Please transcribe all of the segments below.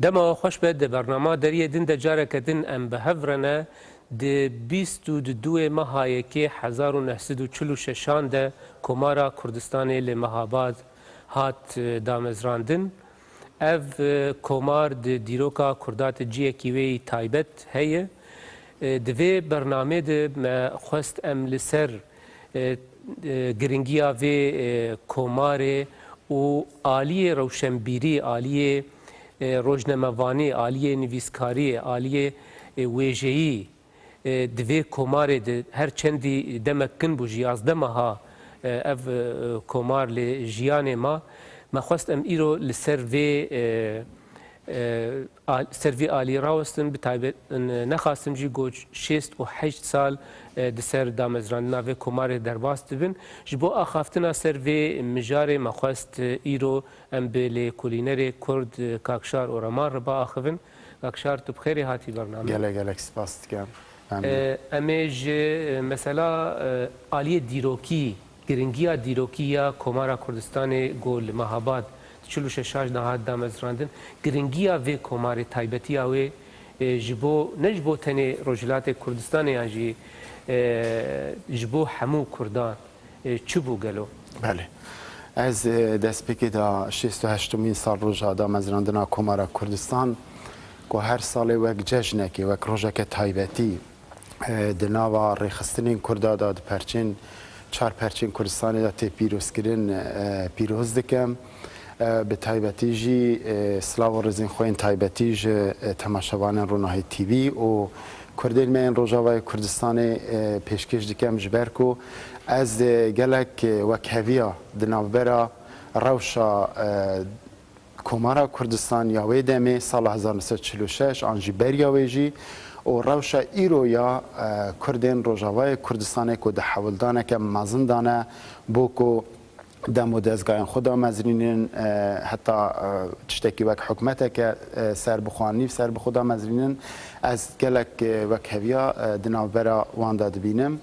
دما خوش به ده برنامه دریه دین ده جاره کدین ام به هفرنه ده 22 ماهایی که 1946 ده کمارا کردستان لمهاباد هات دامزراندن. اف کمار ده دیروکا کردات جیه کیوی تایبت هیه. دوی برنامه ده خواست ام لسر گرنگیا و کماره و آلیه روشنبیری، آلیه روزنامه‌وانی، آلیه نویسکاری، آلیه ویژه‌ای دوی کماره ده هر چندی دمکن بو جیازده ماها اف کمار لجیان ما خواست ام ایرو لسر وی آلی راوستن بتایبت نخواستم جی گوچ 6 و 8 سال دسر دامزراندنا و کمار درباست بین جبو آخافتنا سر وی مجار مخواست ایرو ام بلی کولینر کرد کاکشار و رمان ربا آخوین. کاکشار تو بخیری هاتی برنامه گلک سپاس دکم. امیج مثلا آلیه دیروکی گرنگیا دیروکیا کمارا کردستان گول مهاباد 46 نهاد دامزراندن گرنگیا و کمار تایبتی آوی جبو نجبو تنی رجلات کردستان یانجی جبو همو کردان چوبو گلو. بله. از دست بکی دا 68 سال روزا دامزراندنا کمارا کردستان که هر سال وک جشنه که وک روزا که تایبتی دناوا ریخستنین کردا داد پرچین چهار پرچین کردستانی دا تی پیروز کرن پیروز دکم به تایبتی جی سلاو رزین خوین تایبتی جی تماشاوان روناهی تیوی و کردین من روزاوای کردستان پیشکش دکم جبرکو از گلک وکهویا دنابرا روشا کمارا کردستان یاوی دمی سال 1946 آنجی بریاوی جی و روشا ایرویا کردین روزاوای کردستان که ده حولدانه که مازندانه بوکو دمو دزگاین خدا مزرینن حتی تشتکی وک حکمته که سر بخوانی سر بخدا مزرینن از گلک وکهویا دنابرا وان داد بینم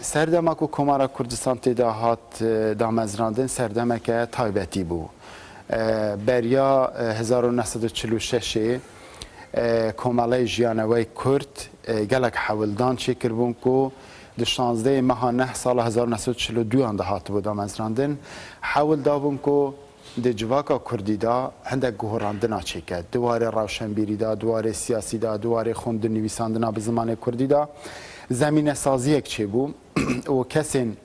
سردما کو کمارا کردستان تیدا هات دامزراندن سردما که تایبتی بو بریا 1946 کماله جیانوی کرد گلک حولدان چی کربون کو د 16 ماه 9 سال 1942 انده هات بو دامزراندن حول دابون کو د جواکا کردی دا هندک گوهراندنا چی کرد دواره روشنبیری دا دواره سیاسی دا دواره خوندن نویساندنا به زمان کردی دا زمین سازی یک چی بو و کسین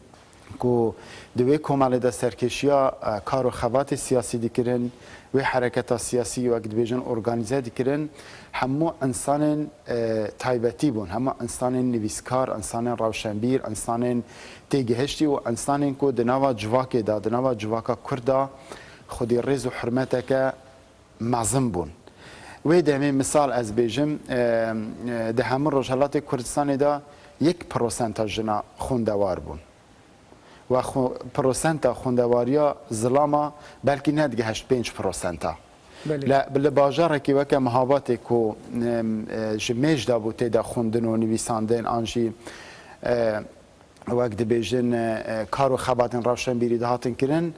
کو دوی کماله دا سرکشیا کار و خوات سیاسی دیکرن و حرکت سیاسی و اکتیویژن ارگانیزه دیکرن همه انسان تایبتی بون همه انسان نویسکار انسان روشنبیر انسان تیگهشتی و انسان کو دنوا جواک دا دنوا جواکا کردا خودی رز و حرمته که معظم بون و دمی مثال از بیجم ده همه رجالات کردستان دا 1% جنا خوندوار بون و پروسنتا خوندواریا ظلاما بلکه ندگه 85%. بله باجاره که وکه مهاباتی که جمیج دا بوده دا خوندن و نویساندن آنجی وقت بیجن کار و خباتن روشن بیری دهاتن کرن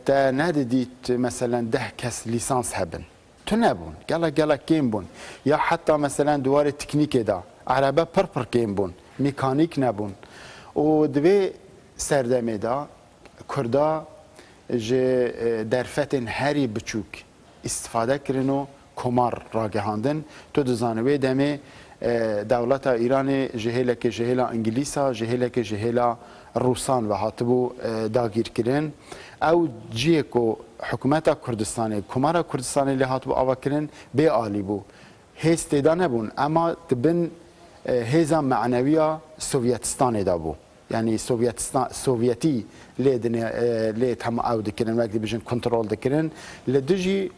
تا ندیدید مثلا 10 کس لیسانس هبن تو نبون گلک کیم بون یا حتی مثلا دوار تکنیک دا عربه پر کیم بون مکانیک نبون و دوی سردمه دا کردا درفتن هری بچوک استفاده کرنو کمار راگهاندن تو دزانوی دمه دولت ایران جهیله که جهیله انگلیسا جهیله که جهیله روسان و هاتبو داگیر کرن او جیه که حکومت کردستانی کمار کردستانی لی هاتبو آوا کرن بی آلی بو هیست دا نبون اما تبن هیزا معنویا سوویتستان دا بو یعنی سوویتی لید هم او دکرن وقتی بیشن کنترل دکرن لدوجی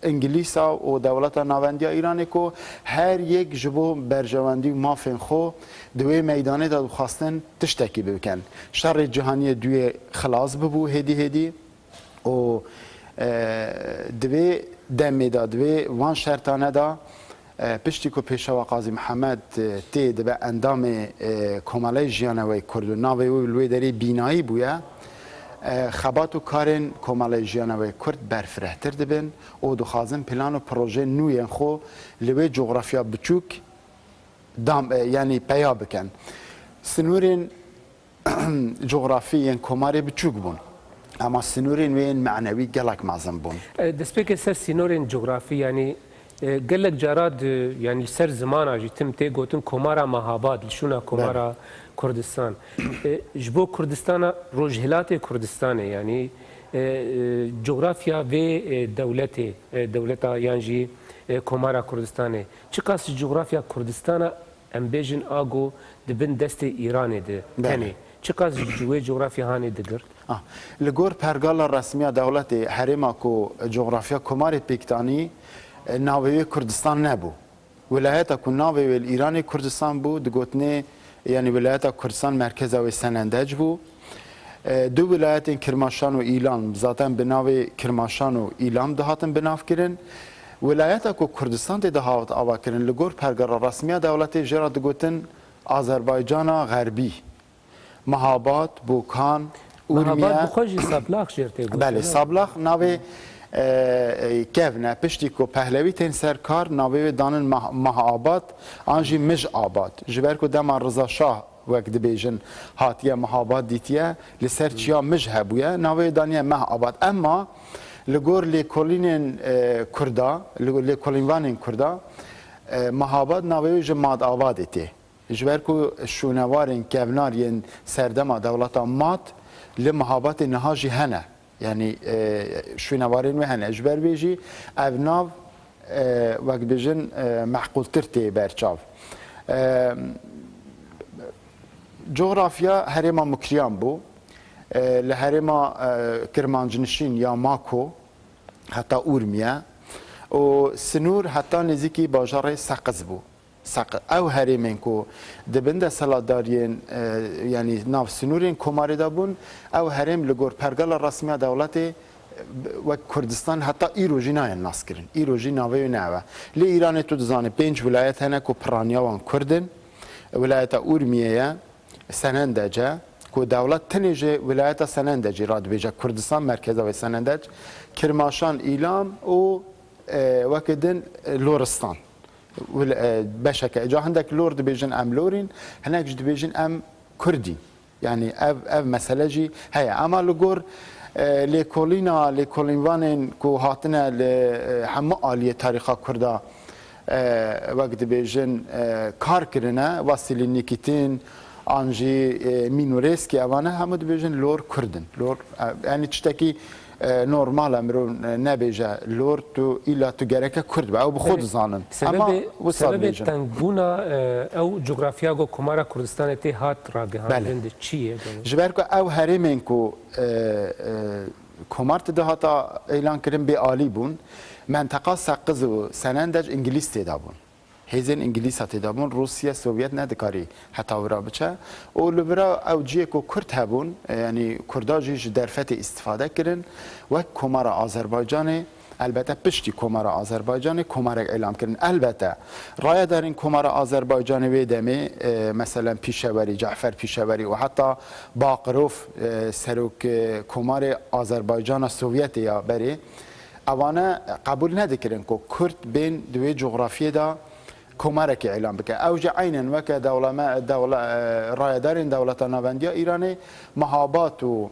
انگلیسا و دولت ناوندی ایرانی کو هر یک جبو برجواندی مافین خو دوی میدانه داد خواستن تشتکی بکن شر جهانی دوی خلاص ببو هدی و دوی دمی داد دوی وان شرطانه دا پشتی که پیشوا قاضی محمد تید به اندام کماله جیانوی کرد و ناوی و لوی داری بینایی بویا خبات و کارن کمال جیانوی کرد برفرهتر دبن و دخوازن پلان و پروژه نوین خو لوی جغرافیا بچوک دام یعنی پیا بکن سنورین جغرافی کماری بچوک بون اما سنورین وین معنوی گلک معظم بون دسپیک سر سنورین جغرافی یعنی گلک جاراد یعنی سر زمان آجی تم تی گوتن کمارا مهاباد لشونا کمارا کردستان جبو کردستان روجهلات کردستان یعنی جغرافیا و دولتا یعنی کمارا کردستان چه قاس جغرافیا کردستان ام بیجن آگو دبن دست ایران ده تنی چه قاس جوی جغرافیا هانی دگر لگور پرگال رسمی دولت حرما کو جغرافیا کمار پیکتانی ناوی کردستان نبو ولایت کو ناوی ایرانی کردستان بو دگوتنه یعنی ولایت کردستان مرکز و سنندج بو دو ولایت کرماشان و ایلام ذاتن به ناو کرماشان و ایلام دهاتن بناف کرن ولایت کو کردستان ده دهات آوا کرن لگور پرگار رسمی دولت جرا دگوتن آذربایجان غربی مهاباد بوکان مهاباد بخوشی سابلاخ جرته بود بله سابلاخ ناو کهونه پشتی کو پهلوی تین سرکار ناوی دانن مهاباد آنجی مج آباد جبر کو دما رضا شاه وقت بیژن هاتیه مهاباد دیتیه لسر چیا مج هبویه ناوی دانیه مهاباد اما لگور لیکولین کردا لیکولینوان کردا مهاباد ناوی جماد آباد ایتی جبر کو شونوارین کهونارین سردما دولتا مات لمهابات نهاجی هنه یعنی شوینوارین و هنه اجبر بیجی اوناو وقت بیجن معقول ترتی برچاو جغرافیا هرما مکریان بو لهرما کرمانجنشین یا ماکو حتی اورمیا و سنور حتی نزیکی باجار سقز بو او هریمن کو دبنده سالادارین یعنی ناف سنورین کماری دابون او هریم لگور پرگال رسمی دولت و کردستان حتی ایروژی ناین ناس کرن ایروژی ناوی ناوه لی ایران تو دزانه 5 ولایت هنه کو پرانیاوان کردن ولایت اورمیه سنندجه کو دولت تنیجه ولایت سنندجی راد بیجه کردستان مرکز و سنندج کرماشان ایلام و وکدن لورستان بشكل اجا عندك لورد بيجن ام لورين هناك جد بيجن ام كردي يعني اف مساله جي هي اما لغور لكولينوانين كو هاتنا لحما اليه تاريخ كردا وقت بيجن كار كرنا واسيل نيكيتين انجي مينوريسكي اوانا هم بيجن لور كردن لور يعني تشتكي نورمال امرو نبیجه لور تو ایلا تو گرکه کرد با او بخود زانن سبب تنگونا او جغرافیا گو کمارا کردستان تی هات راگهاند چیه جبر کو او هریمن کو کمارت ده هاتا اعلان کردن به عالی بون منطقه سقز و سنندج انگلیس تیدا بون هیزن انگلیس تیدا بون روسیه سوویت ندکاری حتی ورا بچه و لورا او جیه کو کرد هبون یعنی کرداجیش درفت استفاده کردن و کمارا آذربایجان البته پشتی کمارا آذربایجان کمارا اعلام کردن البته رای دارین کمارا آذربایجان و دمه مثلا پیشوری جعفر پیشوری و حتی باقروف سروک کمار آذربایجان سوویت یا بری اوانه قبول ندکرن که کرد بین دوی جغرافیه دا کمارکی اعلام بکه اوج عینا وکه رایدارین دولت ناوندی ایرانی مهابات و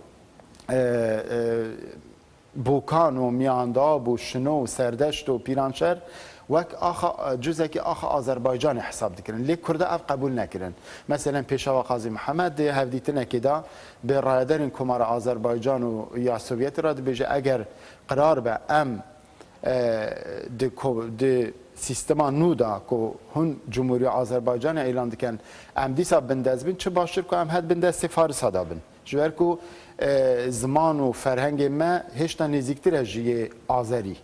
بوکان و میانداب و شنو و سردشت و پیرانشهر وک آخا جزء آخا آذربایجان حساب دکرن لیک کرده اف قبول نکرن مثلا پیشوا قاضی محمد هفدیتنه کدا به رایدارین کمار آذربایجان و یا سوویت را بجه اگر قرار به ام د سیستما نودا که هن جمهوری آذربایجان اعلان دکن ام دیسا بنداز بین چه باشتر که ام هد بنداز سفارس هدا بین جوهر که زمان و فرهنگ ما هشتا نزیکتر جیه آذری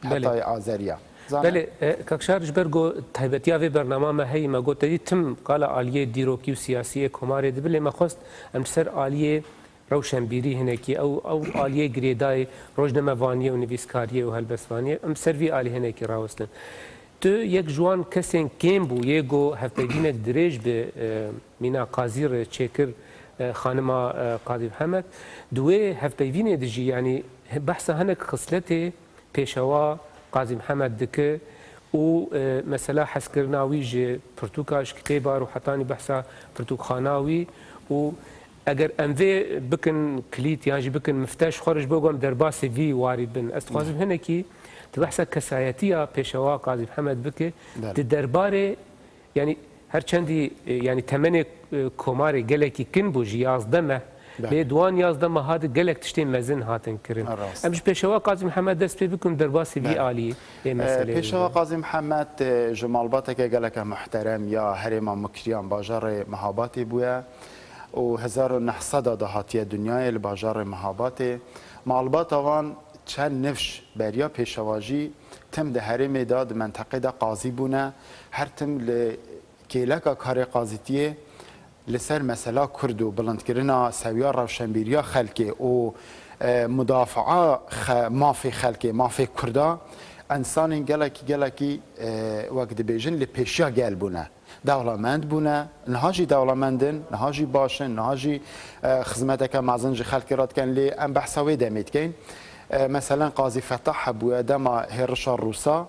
حتی آذریه بله کاکشار جبرگو تایبتیا و برنامه ما هی ما گوت دی تم قال عالیه دیروکی و سیاسی کماره دی بله ما خواست ام سر عالیه روشنبیری هنکی او عالیه گریدای روزنامه‌وانی و نویسکاری و هلبسوانی ام سروی عالی هنکی راوستن تو یک جوان کسین کم بو یگو هفتگینک دریج به مینا قازیر چکر خانما قاضی محمد دوی هفپیوینه دجی یعنی بحث هنک خصلته پیشوا قاضی محمد دکه و مثلا حسکرناوی جه پرتوکاش کتابا رو حتانی بحثا پرتوک خاناوی و اگر انوی بکن کلیت یعنی بکن مفتاش خارج بگم در باس وی واری بن استخوازم هنکی تبحث کسایتیا پیشوا قاضی محمد بکه درباره یعنی هر چندی یعنی تمن کماری گلکی کن بوجی یازدمه لی دوان یازدمه هاد گلک تشتی مزن هاتن کرن امش پیشوا قاضی محمد دست پی بکن در باسی وی عالی پیشوا قاضی محمد جمالباته که گلک محترم یا هرما مکریان باجار مهاباتی بویا و 1900 دهاتی دنیای الباجار مهاباتی معلومات آوان چند نفش بریا پیشواجی تم ده هرم داد منطقه دا قاضی بونه هر تم کیلکا کار قاضیتیه لسر مثلا کرد و بلندکرنا سویا روشنبیریا خلکی و مدافعا مافی خلکی مافی کردا انسان گلکی وقت بیجن لپیشیا گل بونه دولمند بونه نهاجی دولمندن نهاجی باشن نهاجی خدمتک مازنج خلکی رات کن لی ام بحثاوی دمید کن مثلا قاضی فتح بو دما هرشا روسا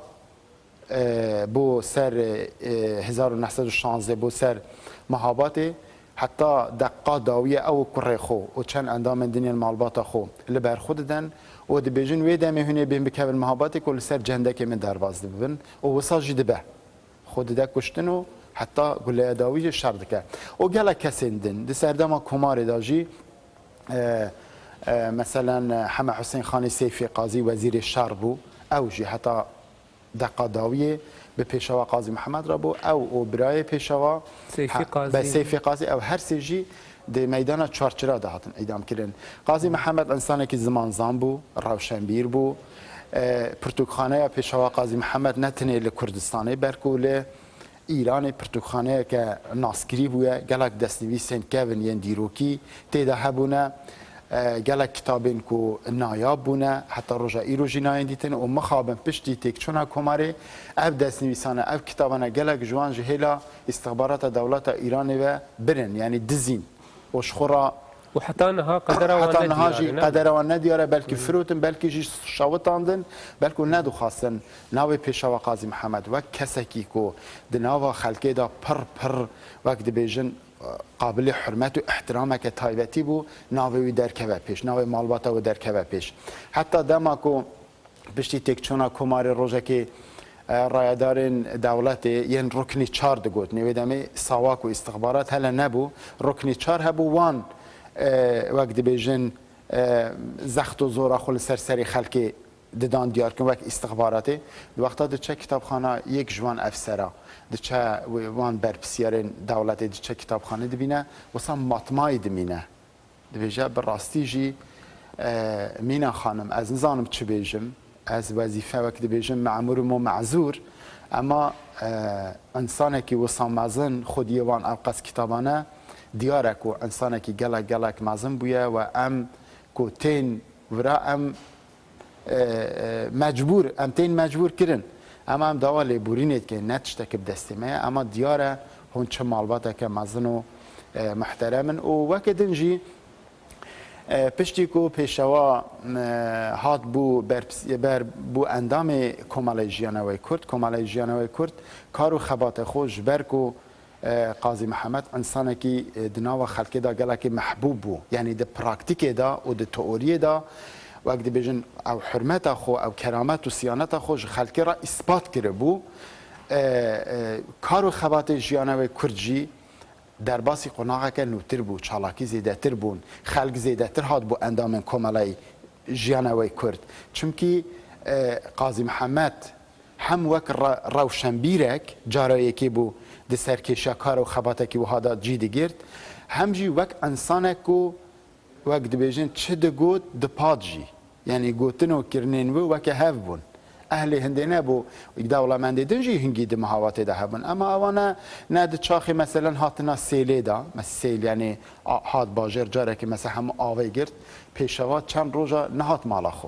بو سر 1916 بو سر مهاباتی حتی دقا داویه او کره خو و چند اندام دنیا المالبات خو لبر خود دن و دی بیجن وی دمی هنی بین بکبل مهاباتی کل سر جندک من درواز دبن و وصا جدبه خود ده کشتن و حتی گله داویه شرد کرد و گله کسیندن دی سردما کمار داجی مثلا حما حسین خانی سیفی قاضی وزیر شهر بو او جی حتی دقا داویه به پیشوا قاضی محمد را بو او برای پیشوا سیفی قاضی او هر سیجی دی میدان چارچرا دهاتن ایدام کردن قاضی محمد انسانی که زمان زان بو روشنبیر بو پرتوکخانه پیشوا قاضی محمد نتنه لکردستانی برکوله ایران پرتوکخانه که ناسکری بوده گلک دستنویسین کون ین دیروکی تیده هبونه گلک کتابین کو نایاب بونه حتی رجا ایرو جناین دیتن و مخابن پشتی تک چونه کماره او دستنویسانه او کتابانه گلک جوان جهیلا استخبارات دولت ایران و برن یعنی دزین و شخورا و حتی نها قدر و ندیاره بلکه فروتن بلکه جی شاوتاندن بلکه ندو خواستن ناوی پیشوا قاضی محمد و کسکی کو دناوا خلقه دا پر وقت بیجن قابل حرمت و احترام که تایبتی بو ناوی درکوه پیش ناوی مالباتا و درکوه پیش حتی دما کو پشتی تکچونا کمار روزه که رایدارین دولت ین رکنی 4 دگوت نویدمی ساواک و استخبارات هلا نبو رکنی 4 هبو وان وقت بیجن زخت و زورا خل سرسری خلکی ددان دیار کن وقت استخباراتی وقتا دچه کتابخانه یک جوان افسرا دچه وان برپسیارین دولت دچه کتابخانه دبینه وسا ماتمای دمینه دبیجه براستی جی مینا خانم از نظانم چه بیجم از وظیفه وقت بیجم معمور و معذور اما انسانه که وسا مازن خودی وان اوقاس کتابانه دیاره کو انسانه که گلک مازن بویه و ام کو تین ورا ام مجبور کردن اما هم دوالی بورینید که نتشته که بدستیمه اما دیاره هون چه مالباته که مزن و محترمن و وقت دنجی پشتی کو پیشوا هات بو بو اندام کمال جیانوی کرد کارو خبات خوش برکو قاضی محمد انسانه که دناو خلقی دا گله که محبوب بو یعنی ده پراکتیک دا و ده تئوری دا وقت بیجن او حرمت خو او کرامت و سیانت خو خلکی را اثبات کرده بو کارو خبات جیانوی کردجی در باسی قناعه که نوتر بو چالاکی زیده تر بون خلق زیده تر هاد بو اندام کمالای جیانوی کرد چونکی قاضی محمد هم وک روشنبیرک جارایی که بو د سرکشه کار و خباته که وهادا جیدی گرد هم جی وک انسانه کو وک دبیجن چه دگوت دپاد یعنی گوتن و کرنین و وک هف بون اهل هندینه بو دوله منده دنجی هنگی ده محاواته ده هبون اما اوانه نه ده چاخی مثلا هاتنا سیلی دا مثل سیل یعنی هات باجر جاره که مثلا هم آوه گرد پیشوات چند روزا نهات مالا خو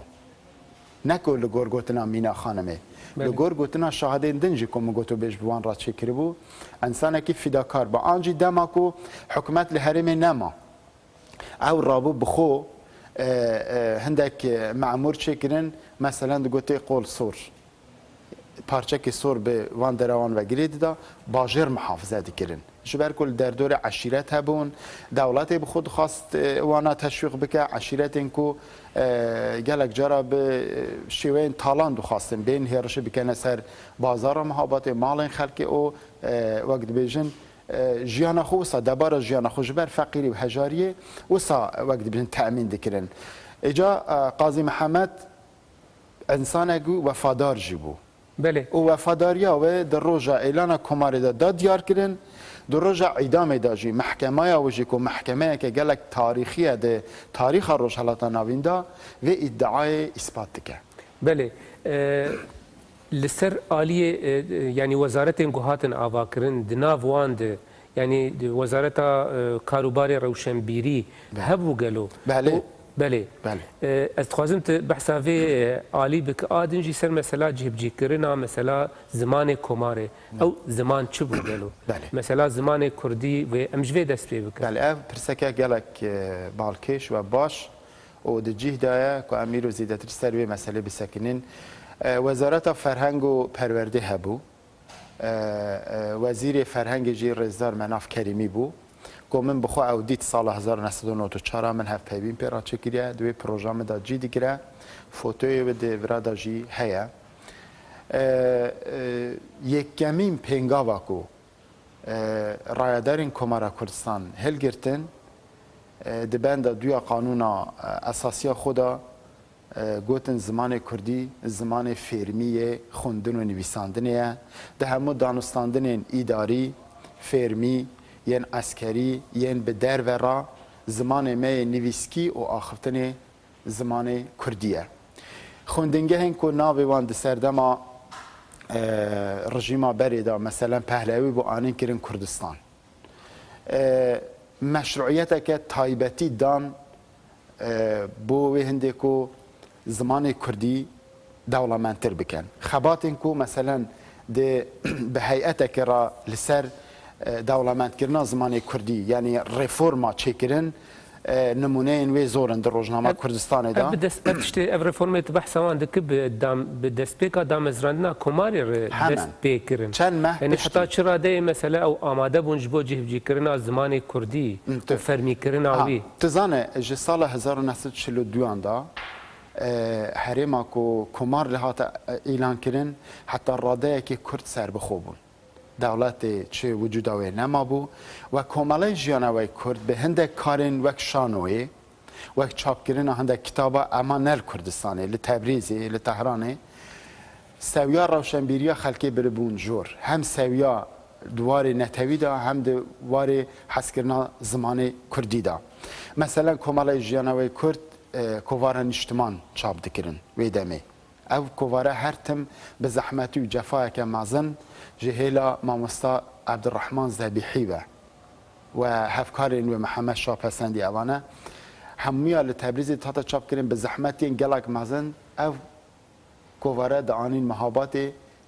نکو لگور گوتنا مینا خانمه لگور گوتنا شاهدین دنجی کم گوتو بیش بوان را چه کری بو انسانه که فداکار با آنجی دما کو حکومت لحرم نما او رابو بخو هندك معمور چکرن مثلا گوته قول سور پارچه که سور به وان دروان و گرید دا باجر محافظه دکرن جبر کل در دور عشیرت هبون دولت بخود خواست وانا تشویق بکه عشیرت انکو گلک جارا به شیوین تالان دو خواستن بین هرش بکنه سر بازار محابات مال خلق او وقت بیجن جیانا خو وسا دبار جیانا خو جبر فقیری و هجاریه وسا وقت بیجن تأمین دکرن اجا قاضی محمد انسان گو وفادار جیبو بله و وفاداریا و در روزا اعلان کماری دا دیار کردن در روزا اعدام داجی محکمه وجی کو محکمه که گلک تاریخیه ده تاریخ روز حالات نویندا و ادعای اثبات که بله لسر عالیه یعنی وزارت انگوهاتن آوا کرن دناو واند یعنی وزارت کاروبار روشنبیری هبو گلو بله بله بله از خوازم بحثا في عالی بک آدنجی سر مثلا جیب جی کرنا مثلا زمان کماره او زمان چه بودلو بله مثلا زمان کردی و امجوی دست پی بکن بله اف پرسکه گلک بالکش و باش و دجیه دایه که امیر و زیدتر سر به مسئله بسکنین وزارت فرهنگ و پرورده هبو وزیر فرهنگ جی رزدار مناف کریمی بو من بخو اودیت سال 1994 من هف پیبین پیرا چکریه دوی پروژام دا جی دیگره فوتوی و دیورا دا جی هیا یک کمین پینگاوا کو رایدارین کمارا کردستان هل گرتن دبند دوی قانون اساسی خدا گوتن زمان کردی زمان فرمی خوندن و نویساندنیه ده همو دانستاندن اداری فرمی ین عسکری ین به در و را زمان می نویسکی و آخفتن زمان کردیه خوندنگه هن که ناوی وان سردما رژیما بریدا مثلا پهلوی بو آنین کرن کردستان مشروعیت که تایبتی دان بو هنده که زمان کردی دولمنتر بکن خبات این که مثلا به هیئت که را لسر دولمند کردن زمان کردی یعنی رفورما چکرن نمونه این زورن در روزنامه کردستان دا بدست اشته اف رفورمت بحث وان دک به دست پیکا دام ازراندنا کماری دست پیکرن یعنی حتی چرا ده مثلا او آماده بونج بو جهبجی کردن زمان کردی و فرمی کردن آوی تزانه جه سال 1942 دا حریما کو کمار لحات اعلان کردن حتی راده که کرد سر بخوبون دولت چه وجود آوی نما بو و کاملا جیانوی کرد به هنده کارین وک شانوی وک چاپ کردن هنده کتابا اما نل کردستانه لتبریزی لتهرانه سویا روشنبیریا خلقی بربون جور هم سویا دوار نتوی دا هم دوار حس کردن زمان کردی دا مثلا کاملا جیانوی کرد کووارن اجتماع چاپ دکرن ویدمی او کوواره هر تم به زحمتی و جفای که مازن جهیلا مامستا عبدالرحمن زبیحی و هفکارین و محمد شاه پسندی اوانه همویا لتبریزی تاتا چاپ کرن به زحمتی گلک مازن او کوواره دعانین محابات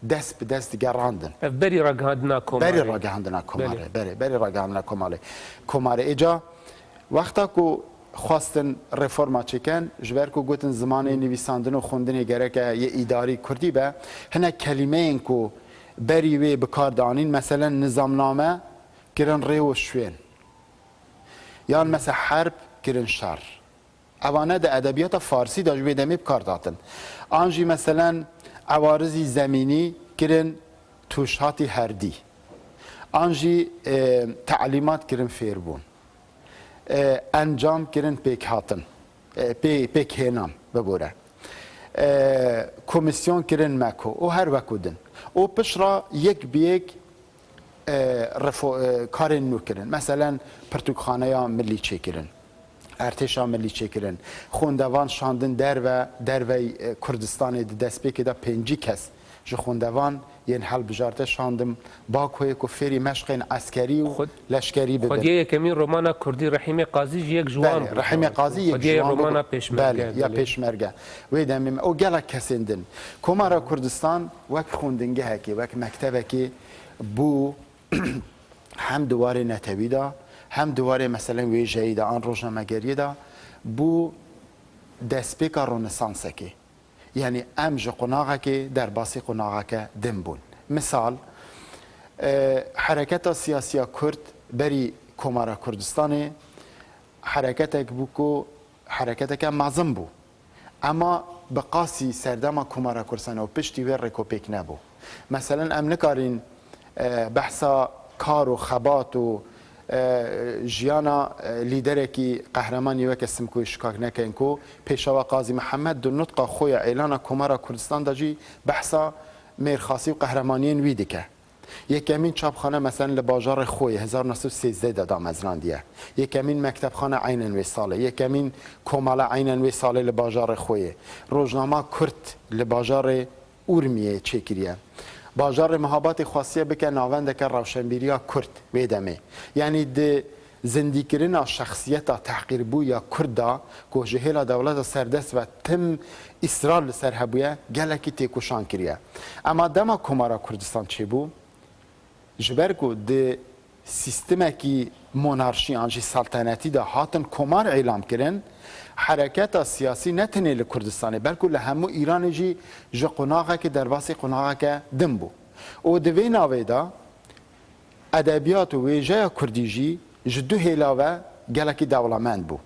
دست به دست گراندن بری راگهاندنا کماره بری راگهاندنا کماره بری راگهاندنا کماره ایجا وقتا که خواستن رفورما چکن جبر کو گوتن زمان نویساندن و خوندن گرک یه اداری کردی به هنه کلمه این کو بری وی بکار دانین مثلا نظامنامه کرن ریو شوین یا مثلا حرب کرن شر اوانه ده ادبیات فارسی دا جوی دمی بکار داتن آنجی مثلا عوارضی زمینی کرن توشهاتی هردی آنجی تعلیمات کرن فیربون انجام کردن پیک هاتن پیک هنام ببوره کمیسیون کردن مکو او هر وکودن او پشرا یک بیک کار نو کردن مثلا پرتوکخانه ملی چه کردن ارتش ملی چه کردن خوندوان شاندن در و کردستان دست پیک دا 5 کس جو خوندوان یه حل بجارته شاندم باکوی که فری مشق عسکری و لشکری بده. خودیه یکمین رومانا کردی رحیم قاضی یک جوان. بله رحیم قاضی یک جوان. رومانا پیشمرگه. بله یا پیشمرگه. ویدم او گله کسیندن. کمارا کردستان وک خوندنگه هکی وک مکتبه کی بو هم دواره نتویدا هم دواره مثلا ویژه‌ای دا آن روزنامه‌گری دا بو دسپیکا رنسانس کی یعنی امج قناغه که در باسی قناغه که دم بون مثال حرکت سیاسی کرد بری کمارا کردستان حرکت بو کو حرکت که مازم بو اما بقاسی سردما کمارا کردستان و پشتی ور رکوپیک نبو مثلا ام نکارین بحثا کار و خبات و جیانا لیدره کی قهرمانی وک اسم کو اشکاک نکن کو پیشوا قاضی محمد دو نطق خویا اعلان کمارا کردستان داجی بحثا میرخاصی و قهرمانیین ویدیکه یکمین چاپخانه مثلا لباجار خوی 1913 دادا مزراندیه یکمین مکتبخانه عین وساله یکمین کماله عین وساله لباجار خوی روزنامه کرد لباجار اورمیه چکریه باجار مهابات خاصیه بکن ناوند که روشنبیریا کرد ویدمه یعنی ده زندگیرنا شخصیت تحقیر بو یا کردا که جهیل دولت سردست و تم اسرار سر هبویه گلکی تیکوشان کریه اما دما کمارا کردستان چی بو؟ جبرگو ده سیستم کی مونارشی آنجی سلطنتی ده هاتن کمار اعلام کرن حرکت سیاسی نتنه لکردستانه بلکه لهمو ایران جی قناغه که در واسی قناغه که دم بو و دوی ناوی دا ادبیات و ویژه کردی جی جدو هیلاوه گلکی دولمند بو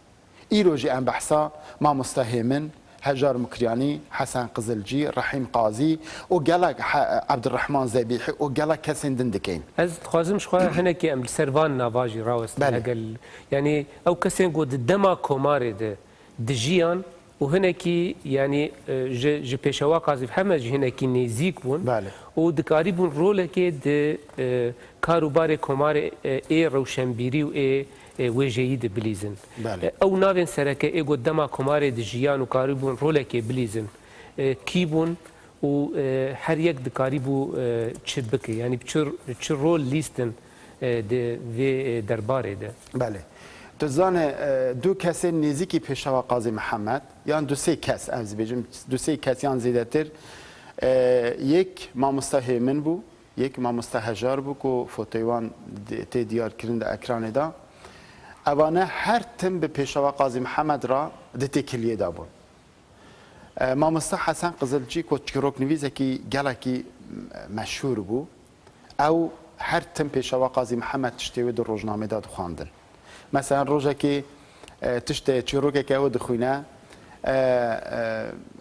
ایرو جی ام بحثا ما مستهیمن هجار مکریانی حسن قزلجی رحیم قاضی و گلک عبدالرحمن زبیحی و گلک کسین دندکین از خوازم شخوا هنکی ام سروان نواجی راوست اگل یعنی او کسین گود دما کماره ده دجیان و هنکی یعنی ج پیشوا قاضی همه هنکی نزیک بون و دکاری بون رول که ده کاروبار کمار ای روشنبیری و ای ویژه‌ای ده بلیزن او ناوین سرکه ای گود دما کمار دجیان و کاری بون رول که بلیزن کی بون و هر یک دکاری بو چه بکه یعنی چه رول لیستن ده و درباره ده بله دزان دو کس نزدیکی پیشوا قاضی محمد یان دو سه کس از بجم دو سه کس یان زیادتر یک ماموستا هیمن بو یک ماموستا هجار بو که فوتویان تی دیار کرند اکران دا اوانه هر تم به پیشوا قاضی محمد را دتی کلیه دا بون ماموستا حسن قزلجی که چیروک نویزه کی گلکی مشهور بو او هر تم پیشوا قاضی محمد تشتیوی در روزنامه داد خواندن مثلا روزه که تشت چیروکه که او دخوینه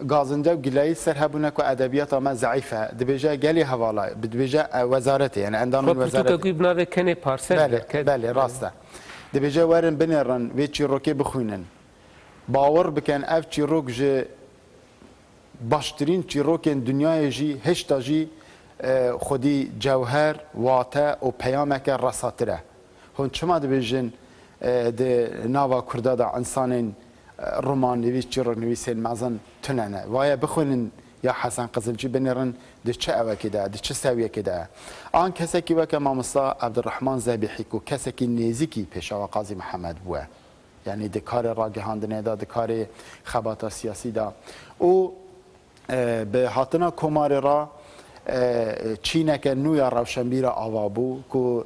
گازنده و گلایی سر هبونه که ادبیات ما ضعیفه دبیجا گلی حواله دبیجا وزارته یعنی اندام وزارت تو که بناده کنه پارسل بله راسته دبیجا ورن بنرن و چیروکه بخوینن باور بکن اف چیروک ج باشترین چیروکن دنیای جی هشتا جی خودی جوهر واته و پیامک رساتره هون چما دبیجن ده ناوا کرده دا انسان رومان نویس چیروک نویسین مازن تننه وای بخونن یا حسن قزلجی بنرن ده چه اوه که ده چه سویه که ده آن کسی که وکه مامستا عبدالرحمن زبیحی کو کسی که نیزیکی پیشوا قاضی محمد بوه یعنی ده کار راگهاندنه دا ده کار خباتا سیاسی دا او به هاتنا کمار را چینه که نویا روشنبیر آوابو که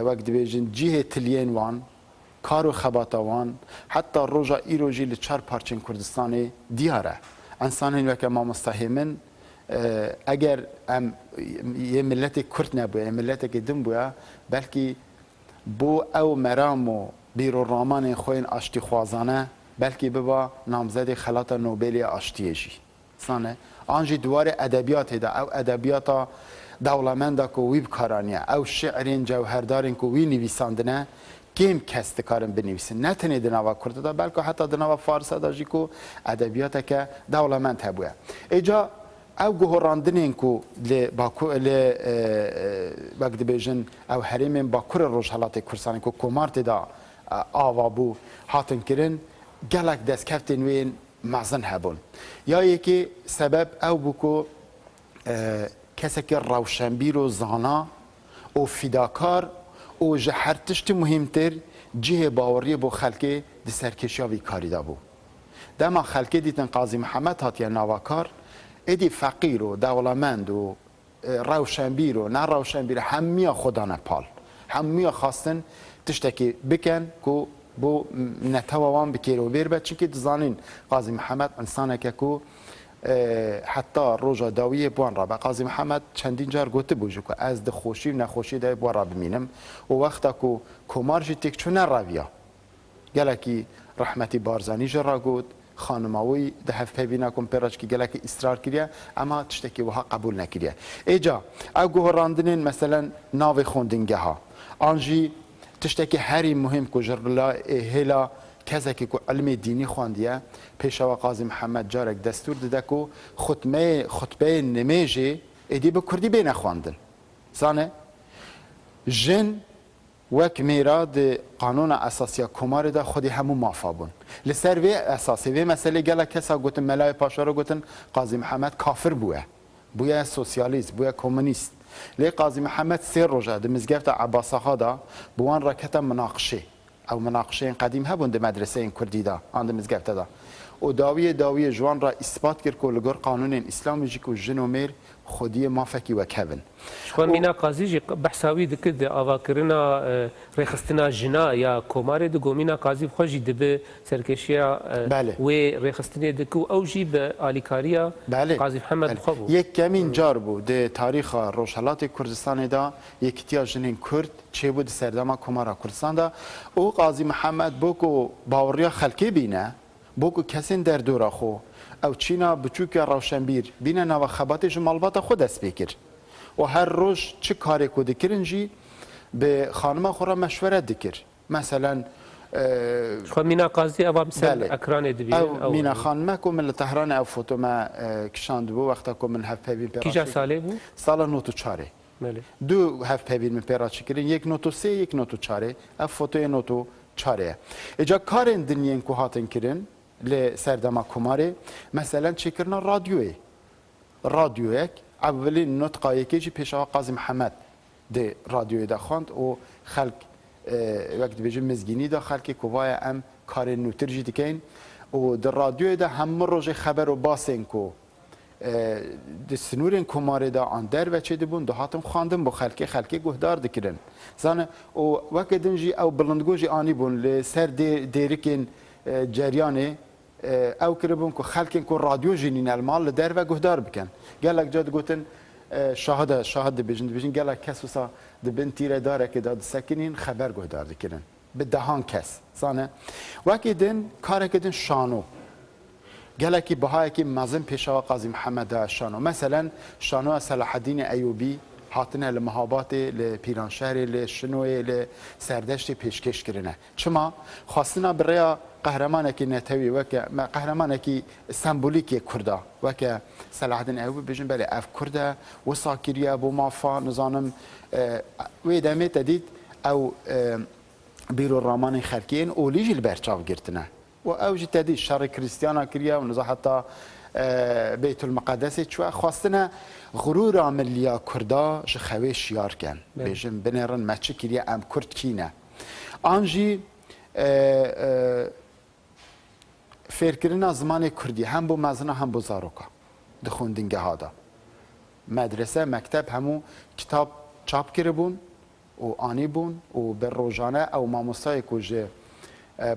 وقت بیجن جیه تلین وان کارو خباتوان حتی روزا ایروجی لچار پارچین کردستان دیاره انسانی وکه ما مستهیمن اگر یه ملت کرد نبویه ملت که دم بویه بلکه بو او مرام و بیرو رامان خوین آشتی خوازانه بلکه ببا نامزد خلاط نوبلی آشتیه جی سانه آنجی دوار ادبیات ده او ادبیات دولمنده که وی بکارانیه او شعرین جوهردارین که وی نویساندنه کم کس دکارن بنویسن نه تنها دنوا کرده دا بلکه حتی دنوا فارس داشتی که ادبیات که دولمند هبوده ایجا او گهراندنین که ل وقت بیجن او حریم باکور روزحالات کردستان که کمارت دا آوابو هاتن کرن گلک دست کفتن وین مازن هبون یا یکی سبب او بو که کسی که روشنبیر و زانا و فداکار و جهر تشت مهمتر جه باوری بو خلقه دی سرکشیاوی کاری دا بو دما خلقه دیتن قاضی محمد هاتیه نواکار ایدی فقیر و دولمند و روشنبیر و نه روشنبیر همیا خدا نپال همیا خواستن تشتكي بكن كو بو نتوان بكيرو بيربا چونكي دزانين قاضي محمد انسانك كو حتی روژا داویه بوان را به قاضی محمد چندین جار گوته بوجو که از دخوشی و نخوشی ده بوان را بمینم و وقتا که کمار جی تک چونه راویا گلکی رحمتی بارزانی جرا گود خانماوی ده هف پیبینا کم پیراج که گلکی اصرار کریه اما تشتکی وها قبول نکریه ایجا او گوهراندنین مثلا ناوی خوندنگه ها آنجی تشتکی هری مهم که جرلا هلا کسی که علم دینی خواندیه پیشوا قاضی محمد جارک دستور داده که خطبه نماجی ایدی به کردی بین خواندن زانه جن وک میراد قانون اساسی کمار ده خودی همو مافا بون لسر وی اساسی وی مسئله گله کسا گوتن ملای پاشا رو گوتن قاضی محمد کافر بوه سوسیالیست بوه کمونیست لی قاضی محمد سیر روژه ده مزگفت عباسه ها ده بوان راکت مناقشه او مناقشه قدیم هبون ده مدرسه این کردی ده آن ده مزگفت ده و داوی جوان را اثبات کرد که لگر قانون اسلامی جی که جن و میر خودی مافکی و کبن شخوان مینا قاضی جی بحثاوی دکد آوا کرنا ریخستنا جنا یا کمار دگو مینا قاضی خوشی دبه سرکشیا و ریخستنی دکو او جی به آلیکاریا قاضی محمد بخوابو یک کمین جار بود ده تاریخ روشالات کردستان دا یک تیا جنین کرد چه بود سردما کمارا کردستان دا او قاضی محمد بوکو باوریا خلکی بینه بوکو کسین در دورا خو او چینا بچوک روشنبیر بینه نو خبات جمالبات خود دست بکر و هر روز چه کاری کو دکرن جی به خانم خورا مشورت دکر مثلا خو مینا قاضی اوام مثل اکران دبی او مینا خانم کو من تهران او فوتو ما کشاند بو وقتا کو من هف پبین پیراش کیجا ساله بو سال نوتو چاره دو هف پبین من پیراش کردن یک نوتو سه یک نوتو چاره اف فوتو نوتو چاره اجا کارن دنیین کو هاتن کرن لسردما کماره مثلا چکرنا رادیویک اولین نطقه یکی پیشوا قاضی محمد ده رادیوی ده خواند و خلق وقت بیجه مزگینی ده خلقی کوای ام کار نوتر جی دکین و در رادیوی ده هم روز خبر و باسن کو ده سنورین کماره ده آن در وچه ده بون ده هاتم خواندن با خلقی گهدار دکرن زانه و وقت دنجی او بلندگوجی آنی بون لسر دیرکین جریانه او کربون که خلقین که رادیو جنین المال در و گهدار بکن گلک جاد گوتن شاهد بیجن گلک کس وسا دبن تیره داره که داد سکنین خبر گهدار دکرن به دهان کس زانه وکی دن کار کدن شانو گلکی بهای که مزن پیشوا قاضی محمد شانو مثلا شانو صلاح الدین ایوبی هاتنه لمهابات لپیرانشهر لشنوی لسردشت پیشکش کرنه چما خواستنا برای قهرمانکی نتوی وکه قهرمانکی سمبولیکی کرده وکه صلاح الدین ایوبی بیشتر بله اف کرده و ساکریه بو مافا نظام و دمی تدید او بیرو رامان خلکین اولیج البرچاو گرتنه و اوج تدید شر کریستیانا کریه و نظام حتی بیت المقدس چوا خواستنا غرور عملیا کردا ش خوی شیار کن بیشتر بنرن مچ کریه ام کرد کینه آنجی فکرنا زمان کردی هم بو مزنا هم بو زاروکا دخوندنگه ها دا مدرسه مکتب همو کتاب چاپ کرده بون و آنی بون و بر روزانه او ماموسای که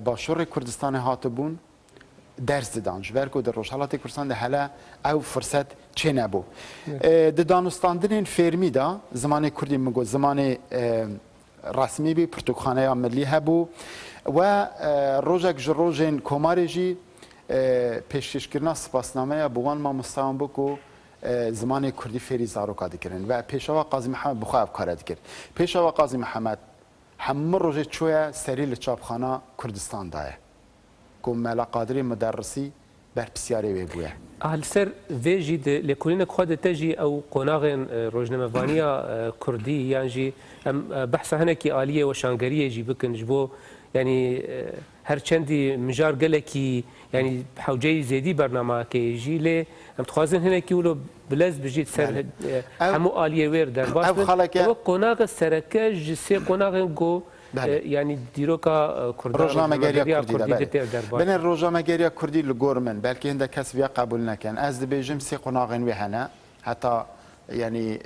باشور کردستان هات بون درس دانش ورکو در روشالات کردستان ده هلا او فرصت چه نبو ده دانستاندن فرمی دا زمان کردی مگو زمان رسمی بی پرتوخانه ملی هبو و روزک جروجین کمارجی پیشکشکرنا سپاسنامه بوان ما مستوان بکو زمان کردی فری زاروکا دکرن و پیشوا قاضی محمد بخواب کار دکرد پیشوا قاضی محمد همه روز چویا سری لچابخانه کردستان دایه که ملا قادری مدرسی بر بسیاری وی بویه هل سر ویجی ده لکولین خود تجی او قناغن روزنامه‌وانیا کردی یعنی بحث هنکی عالیه و شانگریه جی بکن جبو يعني هر چندی مجار گلکی يعني حوجي زيدي برنامه كي جيله ام تخوازن هنا كيولو بلاز بجيت سر همو آليه وير در باش او قناغ سرکه جسي قناغن گو يعني دیروکا کردی روزنامه‌گری کردی بن روزنامه‌گری کردی لگورمن بلکه هنده کس بیا قبول نکن از دبیجم سی قناغن و هنا حتی یعنی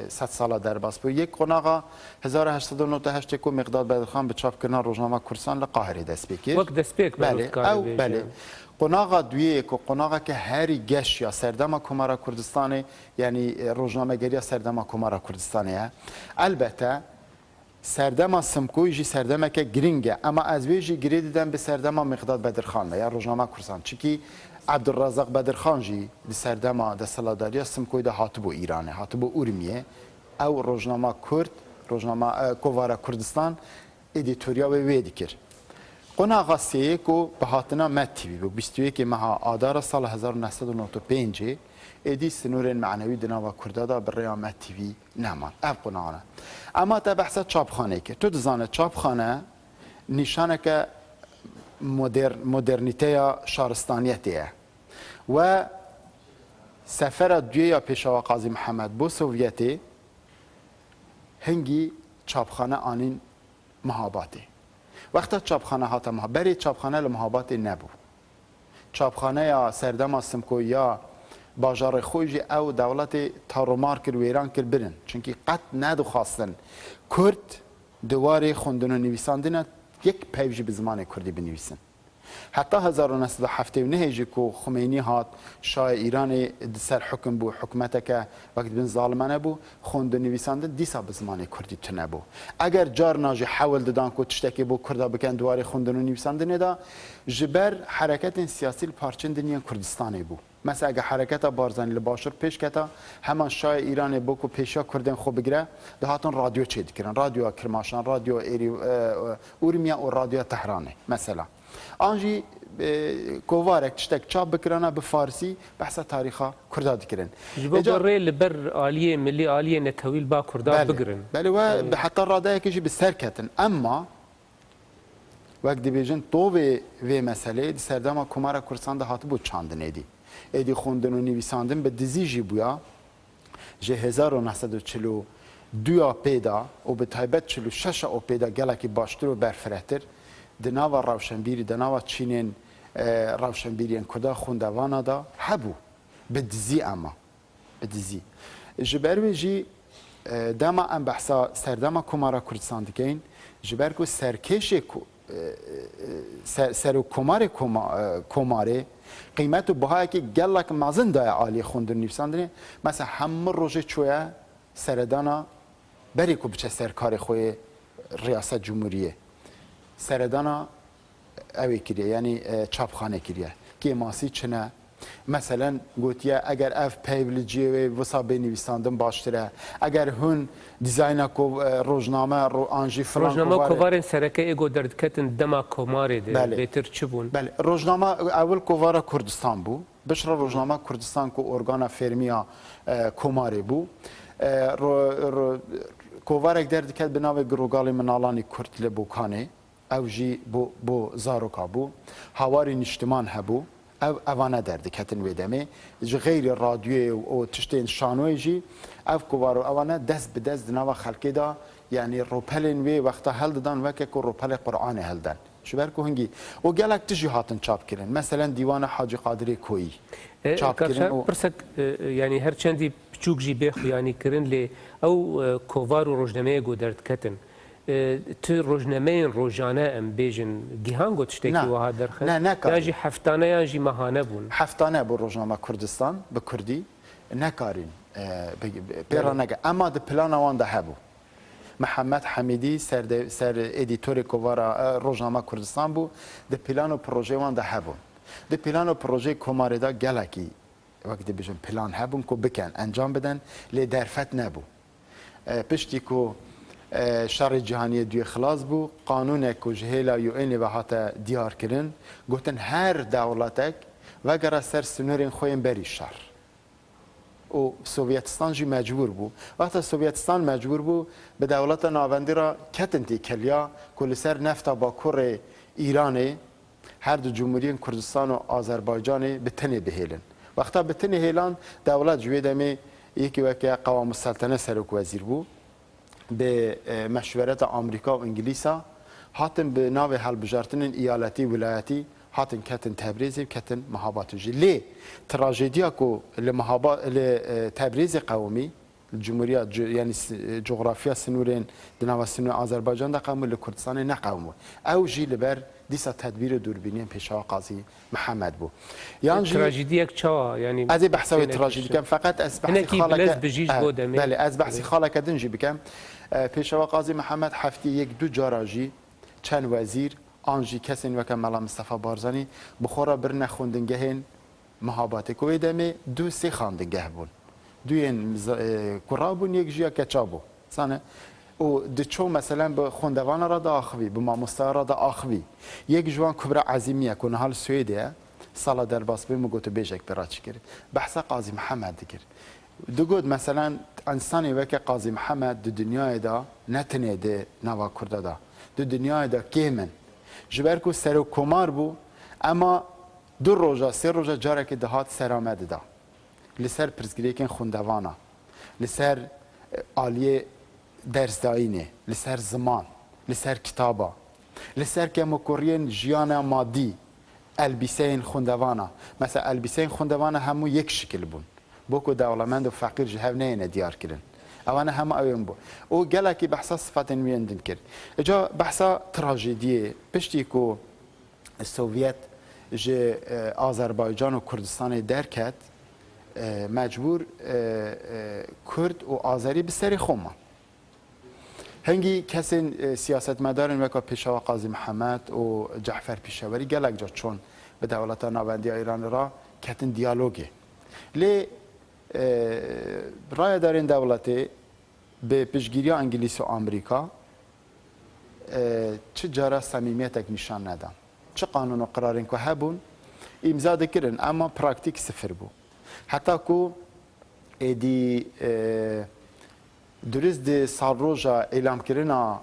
100 سال در باس بو یک قناغا 1898 کو مقداد بدرخان به چاپ کردن روزنامه کردستان لقاهره دست بکرد وقت دست پیک بله قناغا دویه کو قناغا که هری گش یا سردما کمارا کردستانه یعنی روزنامه گری سردما کمارا کردستانه البته سردما سمکوی جی سردما که گرینگه اما از ویجی گری دیدن به سردما مقداد بدرخان یا روزنامه کردستان چکی عبدالرزاق بدرخان جی دی سردما د سلاداری سمکوی ده هاتبو ایرانه هاتبو اورمیه او روزنامه کرد روزنامه کووارا کردستان ادیتوریا و وی دکر قناغا سیه کو به هاتنا مد تیوی بو 21 ماه آذار سال 1995 ادی سنور معنوی دناوا کردادا بریا مد تیوی نمان اف قناغا اما تا بحث چاپخانه که تو دزانه چاپخانه نشانه که مدرنیته شارستانیتیه و سفر دویا پیشوا قاضی محمد بو سوویتی هنگی چاپخانه آنین مهاباتی وقتا چاپخانه هاتا بری چاپخانه لمهاباتی نبو چاپخانه یا سردم سمکو یا باجار خویجی او دولت تارومار کر ویران کر برن چونکی قط ندو خواستن کرد دواری خوندن و نویساندن یک پیوجی به زمان کردی بنویسن حتی 1979 جی کو خمینی هات شاه ایران سر حکم بو حکومت که وقت بن ظالمانه بو خوند نویساندن دیسا به زمان کردی تنه بو اگر جار ناجی حول دادن کو تشتکی بو کردا بکن دواری خوندن و نویساندن دا جبر حرکت سیاسی پارچن دنیا کردستان بو مثلا اگه حرکت بارزن لباشر پیش کتا همان شاه ایران بو کو پیشا کردن خو بگیره ده هاتون رادیو چه دکرن رادیو کرماشان رادیو اورمیا و رادیو تهرانه مثلا آنجی کووارک تشتک چاپ بکرانه به فارسی بحث تاریخا کردا دکرن جبر لبر عالیه ملی عالیه نتویل با کردا بگرن بله و حتی رادیو کیجی به سر کتن اما وقت بیجن تو و مسئله سردما کمارا کردستان ده هات بود چاندن ایدی خوندن و نویساندن به دزی جی بویا جه 1942 پیدا و به تایبت 46 او پیدا گلکی باشتر و برفرهتر دناوا روشنبیری دناوا چینین روشنبیرین کدا خوندوانا دا هبو به دزی اما به دزی جبروی جی داما ام بحثا سردما کمارا کردستان دکین جبرکو سرکش سر و کماره قیمت و بهای که گلک مازن دای عالی خوندن نویساندنه مثلا همه روزه چویا سردانا بری کو بچه سرکار خوی ریاست جمهوریه سردانا اوی کریه یعنی چاپخانه کریه که ماسی چنه مثلا گوتیه اگر اف پیولوژی و وسا بنویساندن باشتره اگر هون دیزاین کو روزنامه رو آنجی فلان روزنامه کووار سرکه ایگو درد کتن دما کوماره ده بهتر چبون بله روزنامه اول کووار کردستان بو بشرا روزنامه کردستان کو ارگانا فرمیا کوماره بو کووارک درد کت بناو گروگالی منالانی کرد لبوکانه او جی بو زاروکا بو هواری نشتمان هبو او اوانه درد کتن ویدمه جی غیر رادیو و تشتین شانوی جی او کوارو اوانه دست به دست دناوا خلقی دا یعنی روپلین وی وقتا هل دادن وکه که روپل قرآن هل دن شبر که هنگی و گلک تجی هاتن چاپ کرن مثلا دیوان حاجی قادری کویی چاپ کرن پرسک یعنی هر چندی بچوک جی بخو یعنی کرن لی او کوارو روزنامه گو درد کتن تو روزنامه روزانه ام بیجن گیهان گوت شتکی وها درخت نه ناجی هفتانه یا جی ماهانه بون هفتانه بو روزنامه کردستان به کردی نکارین پیرا نگه اما ده پلان وان ده هبو محمد حمیدی سر ادیتور کووارا روزنامه کردستان بو ده پلان و پروژه وان ده هبون ده پلان و پروژه کوماره دا گلکی وقتی بیجن پلان هبون کو بکن انجام بدن لی درفت نبو پشتی کو شر جهانی دوی خلاص بو قانون کو جهلا یو ان و هاتا دیار کرن گوتن هر دولتک و گر سر سنورین خوین بری شر او سوویتستان جی مجبور بو وقت سوویتستان مجبور بو به دولت ناوندی را کتنتی کلیا کل سر نفتا با کور ایران هر دو جمهوری کردستان و آذربایجان به تنه بهیلن وقتا به تنه هیلان دولت جویدمی یکی وکه قوام السلطنه سرک وزیر بو به مشورت آمریکا و انگلیسا هاتن به ناو هلبجارتن ایالتی ولایتی هاتن کتن تبریز و کتن مهابات جی لی تراژدیا کو ل تبریز قومی الجمهورية يعني جغرافيا سنورين دناوا سنور آذربایجان دا قاموا لكردستان نقاموا أو جي لبر ديسا تدبير دوربينين بيشوا قاضي محمد بو يعني تراجيديك تشوا يعني أزي بحثوي تراجيدي كم فقط أز بحثي خالك بله أز بحثي خالك دنجي بكم بيشوا قاضي محمد حفتي يك دو جاراجي چند وزير آنجی کسین وکم ملا مصطفى بارزانی بخورا برن خوندنگهن مهاباتی کوی دمی دو سه خواندنگه بون دوین کرابون یک جیا کچابو سانه و دچو مثلا به خوندوان را دا آخوی به ماموستا را دا آخوی یک جوان کبرا عظیمیه کنه حال سویدیه سالا در باس بیم گوتو بیجک براچ کرد بحث قاضی محمد دیگر دو گود مثلا انسانی وک قاضی محمد دو دنیای دا نتنه ده نوا کرده دا دو دنیای دا کیمن جبرکو سر کمار بو اما دو روزا سه روزا جاره که دهات سرآمد دا لسر پرزگریکن خوندوانا لسر عالیه درس داینه لسر زمان لسر کتابا لسر که مکورین جیان مادی البیسین خوندوانا مثلا البیسین خوندوانا همو یک شکل بون بوکو دولمند و فقیر جهو نه دیار کردن اوانا همه اوین بو او گله که بحثا صفات ویندن کرد اجا بحثا تراژدیه پشتی کو سوویت جه آذربایجان و کردستان درکت مجبور کرد و آذری بسری خوما هنگی کسی سیاست مدارن وکا پیشوا قاضی محمد و جعفر پیشوری گلک جا چون به دولت ناوندی ایران را کتن دیالوگه لی رای دارین دولتی به پیشگیری انگلیس و آمریکا چه جارا صمیمیت نشان ندن چه قانون و قرارین که هبون امضا دکرن اما پراکتیک صفر بو حتی که ایدی درست دی سال روزا اعلام کردن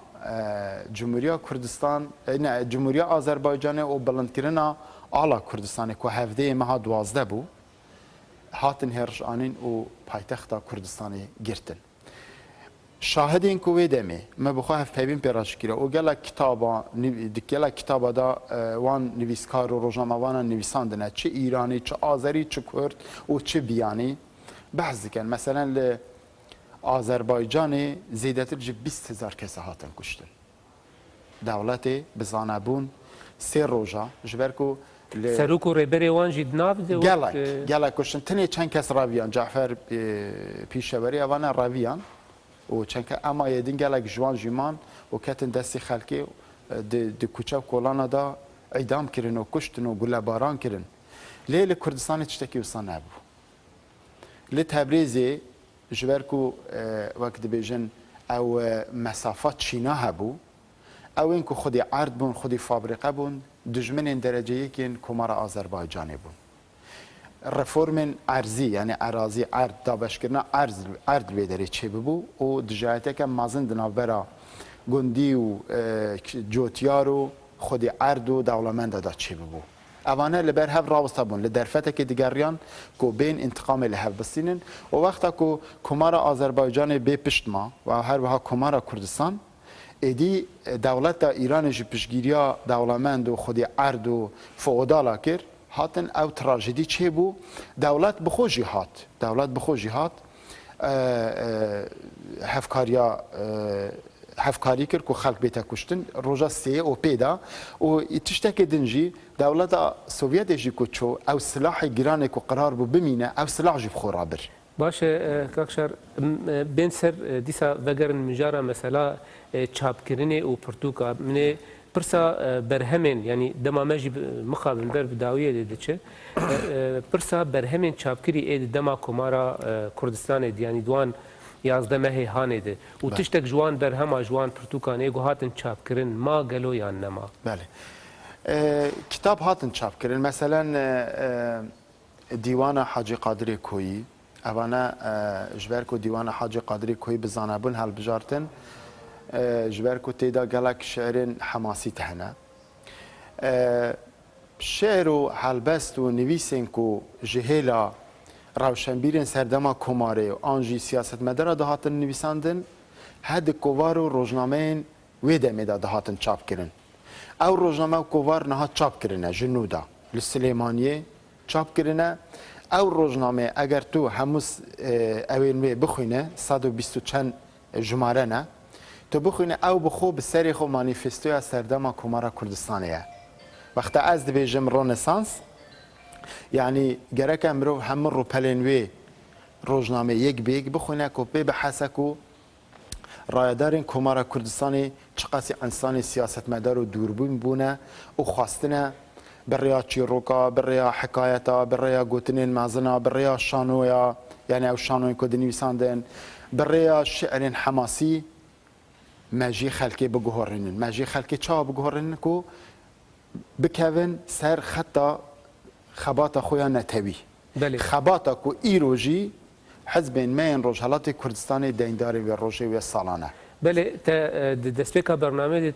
جمهوری کردستان نه جمهوری آذربایجان و بلند کردن آلا کردستان که هفته ماه 12 بو هاتن هرش آنین و پایتخت کردستانی گرتن شاهد این که ویدمی ما بخواه پیبین پیراش کرده او گله کتابا دا وان نویسکار و روزنامه وانا نویساندنه چه ایرانی چه آذری چه کرد و چه بیانی بحث کن مثلا آذربایجان زیدتر جه 20,000 کس هاتن کشتن دولت بزانبون 3 روزا جبرکو سروک و ریبری وان جید ناف ده گلک کشتن تنی چند کس راویان جعفر پیشوری اوانا راویان و چند که اما یدین گلک جوان جیمان و کتن دستی خلکی د کوچه کولانا دا اعدام کردن و کشتن و گله باران کردن لیل کردستان چتکی وسان نبود لی تبریزی جبرکو وقت بیجن او مسافات چینا هبو او اینکو خودی عرض بون خودی فابریقه بون دجمن درجه یکین کمار آذربایجانی بون رفورم ارزی یعنی اراضی ارد دابش کردن ارد بیداری چه ببو و دجایته که مازن دنابرا گندی و جوتیار و خودی ارد و دولمند دا چه ببو اوانه لبر هف راوستا بون لدرفته که دیگریان کو بین انتقام لهف بسینن و وقتا که کمار آذربایجان بی پشت ما و هر وها کمار کردستان ایدی دولت ایران جی پشگیریا دولمند و خودی ارد و فعودالا کر هاتن او تراژدی چه بو دولت بخوجی هات هفکاری کرد که خلق بیتا کشتن روژا سی او پیدا و تشتک دنجی دولت سوویت جی کچو او سلاح گرانه که قرار بو بمینه او سلاح جی بخورا بر باشه کاکشار بین سر دیسا وگرن مجارا مثلا چاپکرینه و پرتوکا منه پرسا برهمن یعنی دما مجی مخابن بر بداویه دیده چه پرسا برهمن چاپکری اید دما کمارا کردستان اید یعنی دوان 11 مهی هانه ده و تشتک جوان در همه جوان پرتوکانه گوهاتن چاپ کرن ما گلو یا نما بله کتاب هاتن چاپ کرن مثلا دیوان حاجی قادری کویی اوانا جبرکو دیوان حاجی قادری کویی بزانبون هل بجارتن جبرکو تیدا گلک شعرین حماسی تهنه شعر و هلبست و نویسین کو جهیلا روشنبیرین سردما کماره و آنجی سیاست مدار دهاتن نویساندن هد کووار و روزنامه ویدمی دهاتن چاپ کرن او روزنامه کووار نها چاپ کرنه جنودا لسلیمانیه چاپ کرنه او روزنامه اگر تو هموس اوین بخوینه 120 چند جماره نه تو بخوینه او بخو به سری خو مانیفستوی سردما کمارا کردستانیه وقتی از دبیجم رنسانس یعنی گرک امرو همه رو پلنوی روزنامه یک بیگ بخونه که به حسکو رایدارین کمارا کردستانی چقاسی انسان سیاستمدار و دوربین بونه و خواستنه بریا چیروکا بریا حکایتا بریا گوتنین مازنا بریا شانویا یعنی او شانوی که دنویساندن بریا شعرین حماسی ماجی خلکی بگهرنن ماجی خلکی چا بگهرنن که بکوین سر خطا خباتا خویا نتوی خباتا که ایروجی حزب مین روجهالات کردستان دینداری و روجه و سالانه بله دستپیکا برنامه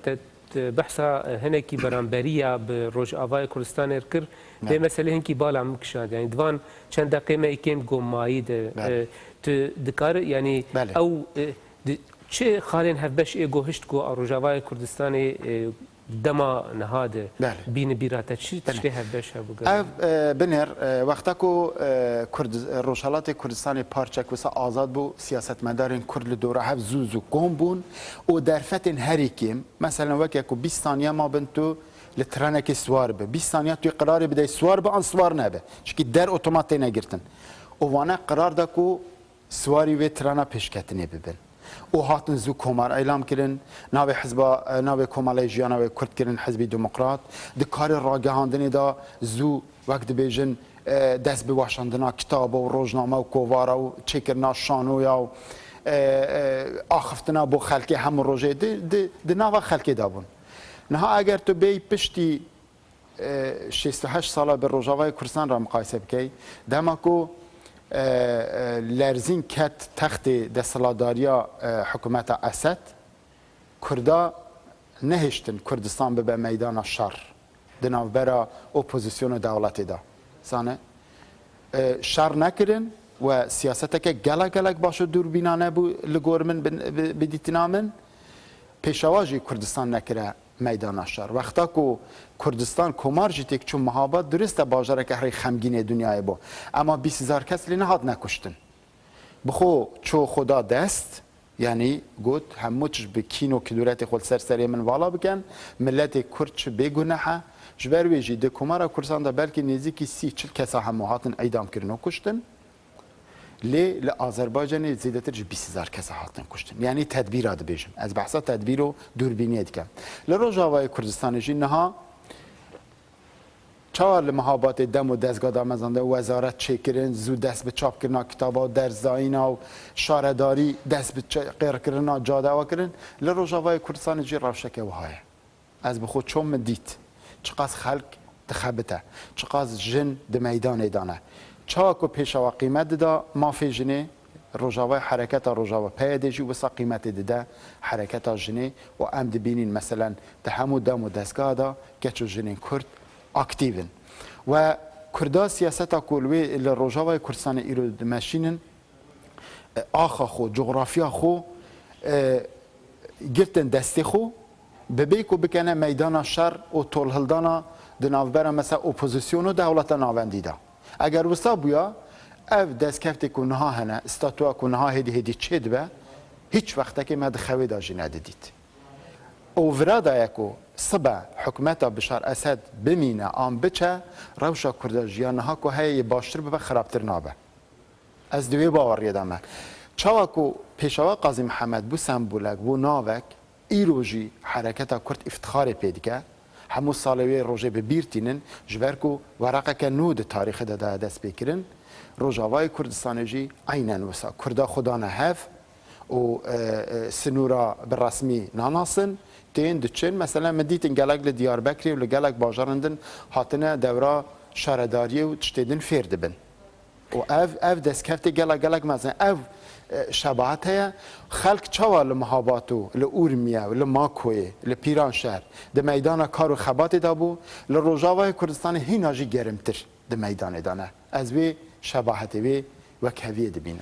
بحثا هنکی برانبریه به روج آوای کردستان ارکر ده مسئله هنکی بالا مکشاد یعنی دوان چند دقیقه ایکیم گمایی ده دکار یعنی او چه خالین هفبش ایگو هشت گو روج آوای کردستان دما نهاده بین بیراته چی تشریح هفبش هبوگه بنر وقتا کو روشالات کردستان پارچه کوسا آزاد بو سیاست مدارین کرد دوره هف زوزو قوم بون و در فتن هریکیم مثلا وکی کو 20 ثانیه ما بنتو لترانه سوار به 20 ثانیه توی قرار بده سوار به آن سوار نبه چکی در اتوماتی نگرتن و وانا قرار دا کو سواری و ترانه پیشکتنی ببن و هاتن زو کمار اعلام کردن ناو حزب ناو کمالی جیان ناو کرد کردن حزب دموکرات دکار راگهاندنی دا زو وقت بیجن دست بواشاندنا کتاب و روزنامه و کووارا و چکرنا شانویا و آخفتنا بو خلکی هم روزه ده ناو خلکی دابون نه اگر تو بی پشتی 68 ساله به روزاوای کردستان را مقایسه بکی دما کو لرزین کت تخت دستلاداریا حکومت اسد کردا نهشتن کردستان به میدان شر دناوبرا اپوزیسیون دولتی دا سانه شر نکرن و سیاست که گلک باشه دوربینانه بو لگورمن بدیتنامن پیشواجی کردستان نکره میدان شر وقتا کو کردستان کمار جیتک چون محابات درسته باجره که هر خمگین دنیای با اما 20000 کس لی نهاد نکشتن بخو چو خدا دست یعنی گوت هموچش به کینو کدورت خود سرسری من والا بکن ملت کرد چه بگناحه جبر ویجی ده کمار کردستان دا بلکه نزدیکی 30-40 کسا هم هاتن اعدام کردن و کشتن لی آذربایجان زیادتر 20000 کس هاتن کشتن یعنی تدبیر بیشم از بحثا تدبیر و دوربینی دیگه لروجاوای کردستان جی نها چهار محابات دم و دستگاه دامزنده وزارت چکرین زود دست به چاپ کردن کتابا در زاینا و شارداری دست به غیر کردن جاده و کردن لروجاوای کردستان جی روشک وهای از بخود چوم دیت چقدر خلق تخبته چقدر جن د میدان دانه چاکو پیشوا قیمت دا مافی جنه روجاوای حرکت روجاوا پیدجی وسا قیمت ده حرکت جنه و ام دبینین مثلا ده همو دم و دستگاه دا کچو جنین کرد اکتیون و کردا سیاست کولوی روجاوای کردستان ایرو دمشینن آخا خو جغرافیا خو گرتن دستی خو ببیکو بکنه میدان شر و طولهلدانا دناوبر مثلا اپوزیسیون و دولت ناوندی دا اگر وسا بویا اف دستکفتی که نها هنه استاتوا که نها هدی چه دبه هیچ وقتا که مد خوی دا جنه دید او ورا یکو صبح حکومت بشار اسد بمینه آم بچه روشا کرده جیانها که های باشتر ببه خرابتر نابه از دوی باور یدامه چاوا که پیشوا قاضی محمد بو سمبولک بو ناوک ایروجی حرکت کرد افتخار پیدکه همو سالوی روزه به بیرتینن جبرکو ورقه که نود تاریخ ده دست بکرن روجاوای کردستان جی عینن وسا کردا خدا نهف و سنورا بالرسمی ناناسن تین دچن مثلا مدیتن گلک لدیار بکری و لگلک باجارندن هاتنه دورا شارداری و تشتیدن فرد بن و اف دستکفت گلک مثلا اف شباهت هيا خلق چوا لمحاباتو لأورميا لماكوي لپیران شهر ده میدان کارو خبات دابو لروجاوای کردستان هیناجی گرمتر ده میدان دانه از وی شباهت وی وکهویه دبینه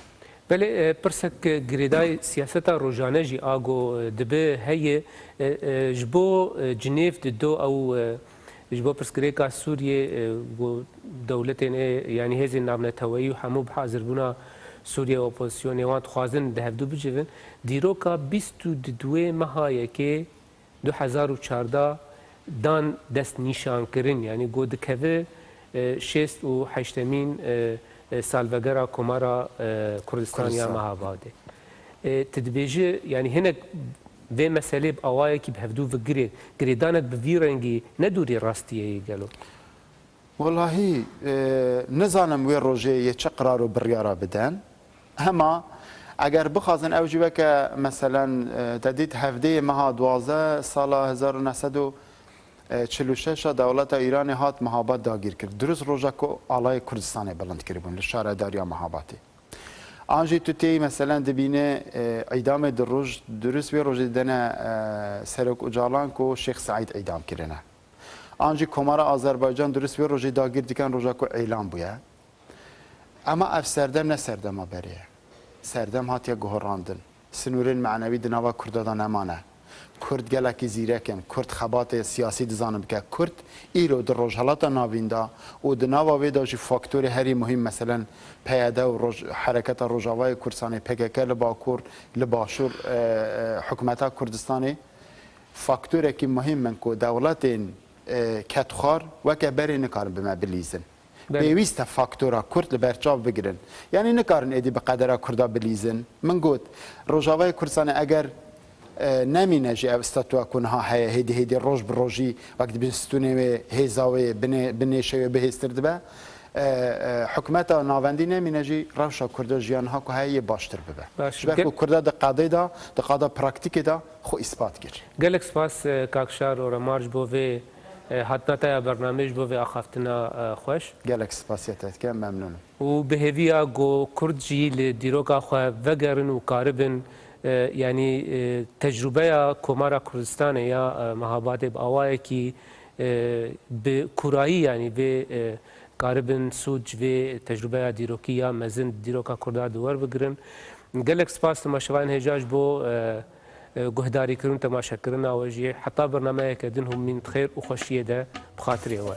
بله پرسک گریدای سیاست روزانه جی آگو دبه هی جبو جنیف دو او جبو پرسکریکا سوریه دولتین یعنی هزی نامنتوایی و همو بحاضر بونا سوریه اپوزیسیون وان خوازن ده هفدو بجوین دیروکا 22 ماهایی که 2014 دان دست نیشان کرن یعنی گود که 68مین سالوگرا کمارا کردستانیا مهاباده تدبیجه یعنی هنک و مسئله بآوایی که به هفدو و گریدانت به وی رنگی ندوری راستیه گلو والله نزانم وی روژه یه چه قرار و بریارا بدن اما اگر بخوازن اوجبه که مثلا تدید هفته ماه 12 سال 1946 دولت ایران هات مهابات داگیر کرد درست روژه که آلای کردستان بلند کربون لشاره داریا مهاباتی آنجی تو تی مثلا دبینه اعدام دروج درست وی روژه دنه سرک اجالان کو شیخ سعید اعدام کرنه آنجی کمار آذربایجان درست وی روژه داگیر دیکن روژه کو اعلام بویه اما اف سردم نه سردم بریه سردم هاتیا گهراندن سنورین معنوی دنوا کردان نمانه کرد گلکی زیرکن کرد خبات سیاسی دزانم که کرد ایرو در روجهالات ناویندا و دنوا ویدا جی فاکتور هری مهم مثلا پیاده و حرکت روجاوای کردستانی PKK لباکور لباشور حکومت کردستانی فاکتور کی مهم من کو دولت کتخار و که بری نکارن بما بلیزن پیوسته فاکتورا کرد لبرچاو بگیرن یعنی نکارن ایدی به قدر کردا بلیزن من گوت روجاوای کردستانی اگر نمینه جی استاتوا کنها هیدی روز بروجی وقتی بستونه هیزاوی بنیشه بهسترد به حکومت ناوندی نمینه جی روشا کرده جیانها که هایی باشتر ببه شبه کرده ده قاده پراکتیک ده خو اثبات گر گلک سپاس کاکشار و رمارج بوه حتما تا برنامج بوه آخافتنا خوش گلک سپاسیتت که ممنونم و به هویا گو کرد جی لدیروکا خواه وگرن و کاربن یعنی تجربه کمارا کردستان یا مهابات بآوایی که به کورایی یعنی به کاربن سوج و تجربه دیروکی یا مزن دیروکا کردار دوار بگرن گلک سپاس تماشاوان هجاج بو گهداری کرن تماشا کرن آوجی حتی برنامه که دنهم من خیر و خوشیه ده بخاطری اول